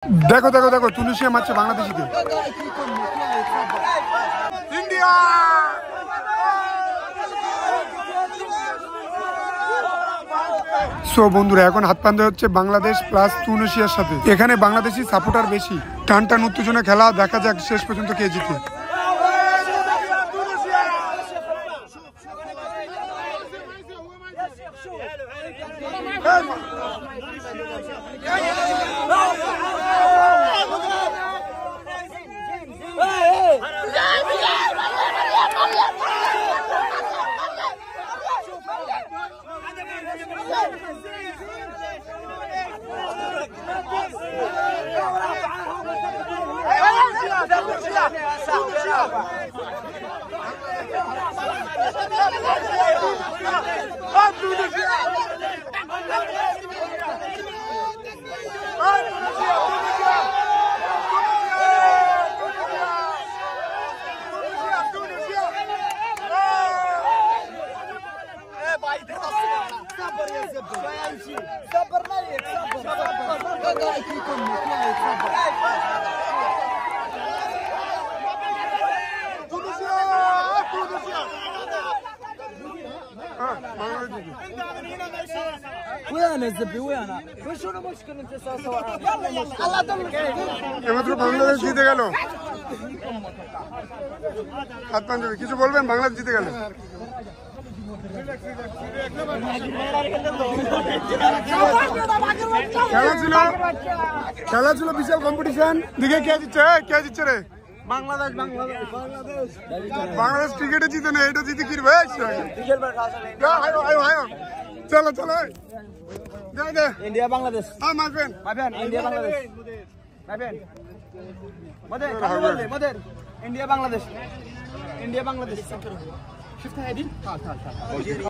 দেখো দেখো দেখো তুনিশিয়া মারছে বাংলাদেশিকে। ইন্ডিয়া সো বন্ধুরা এখন হাত পান্তে হচ্ছে বাংলাদেশ প্লাস তুনিশিয়ার সাথে। এখানে বাংলাদেশি সাপোর্টার বেশি, টান টান উত্তেজনা খেলা, দেখা যাক শেষ পর্যন্ত কে জিতে। এমাত্র বাংলাদেশ জিতে গেল। হাত পাঞ্জাবি কিছু বলবেন? বাংলাদেশ জিতে গেল। খেলা ছিল বিশাল কম্পিটিশন। দিকে কে জিতছে? কে জিতছে রে? বাংলাদেশ। বাংলাদেশ ক্রিকেটে জিতে না, এটা জিতে কি রে? চলো চলো इंडिया बांग्लादेश মারবেন India Bangladesh mother India Bangladesh